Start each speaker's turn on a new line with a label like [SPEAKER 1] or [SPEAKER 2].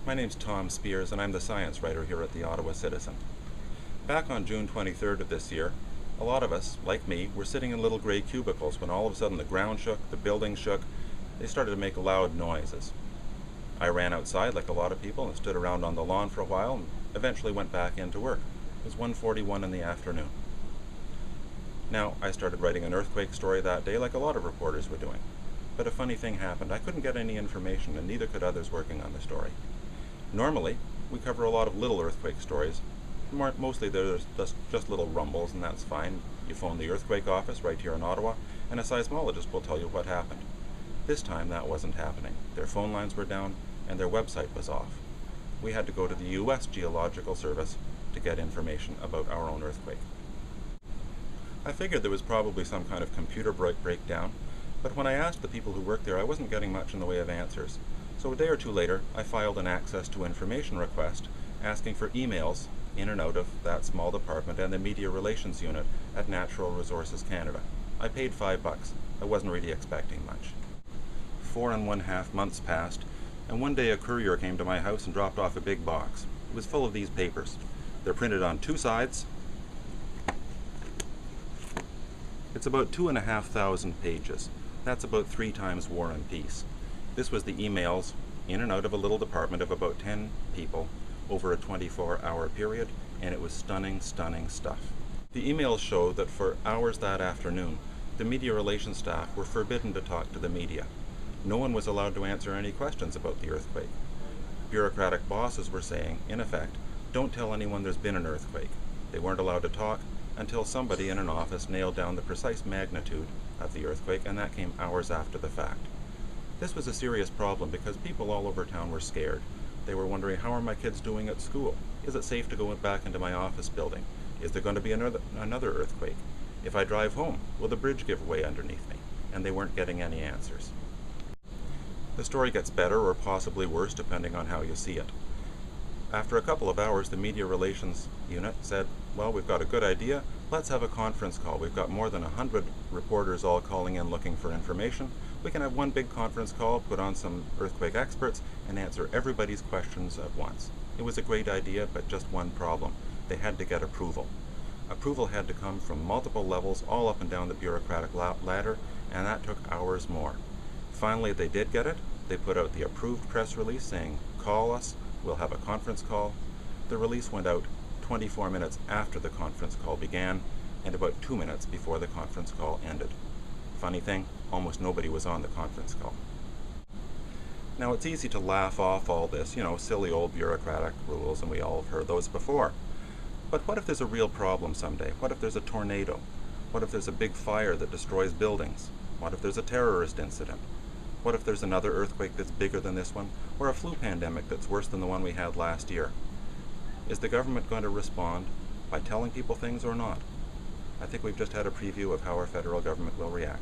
[SPEAKER 1] My name's Tom Spears, and I'm the science writer here at the Ottawa Citizen. Back on June 23rd of this year, a lot of us, like me, were sitting in little gray cubicles when all of a sudden the ground shook, the building shook, they started to make loud noises. I ran outside like a lot of people and stood around on the lawn for a while and eventually went back into work. It was 1:41 in the afternoon. Now, I started writing an earthquake story that day like a lot of reporters were doing. But a funny thing happened. I couldn't get any information, and neither could others working on the story. Normally, we cover a lot of little earthquake stories. Mostly there's just little rumbles, and that's fine. You phone the earthquake office right here in Ottawa, and a seismologist will tell you what happened. This time that wasn't happening. Their phone lines were down, and their website was off. We had to go to the U.S. Geological Service to get information about our own earthquake. I figured there was probably some kind of computer breakdown, but when I asked the people who worked there, I wasn't getting much in the way of answers. So a day or two later, I filed an access to information request asking for emails in and out of that small department and the media relations unit at Natural Resources Canada. I paid $5. I wasn't really expecting much. 4.5 months passed, and one day a courier came to my house and dropped off a big box. It was full of these papers. They're printed on 2 sides. It's about 2,500 pages. That's about 3 times War and Peace. This was the emails in and out of a little department of about 10 people over a 24-hour period, and it was stunning, stunning stuff. The emails show that for hours that afternoon, the media relations staff were forbidden to talk to the media. No one was allowed to answer any questions about the earthquake. Bureaucratic bosses were saying, in effect, don't tell anyone there's been an earthquake. They weren't allowed to talk until somebody in an office nailed down the precise magnitude of the earthquake, and that came hours after the fact. This was a serious problem because people all over town were scared. They were wondering, how are my kids doing at school? Is it safe to go back into my office building? Is there going to be another earthquake? If I drive home, will the bridge give way underneath me? And they weren't getting any answers. The story gets better or possibly worse depending on how you see it. After a couple of hours, the media relations unit said, well, we've got a good idea. Let's have a conference call. We've got more than 100 reporters all calling in looking for information. We can have one big conference call, put on some earthquake experts, and answer everybody's questions at once. It was a great idea, but just one problem. They had to get approval. Approval had to come from multiple levels all up and down the bureaucratic ladder, and that took hours more. Finally, they did get it. They put out the approved press release saying, call us, we'll have a conference call. The release went out 24 minutes after the conference call began, and about 2 minutes before the conference call ended. Funny thing, almost nobody was on the conference call. Now, it's easy to laugh off all this, silly old bureaucratic rules, and we all have heard those before. But what if there's a real problem someday? What if there's a tornado? What if there's a big fire that destroys buildings? What if there's a terrorist incident? What if there's another earthquake that's bigger than this one, or a flu pandemic that's worse than the one we had last year? Is the government going to respond by telling people things or not? I think we've just had a preview of how our federal government will react.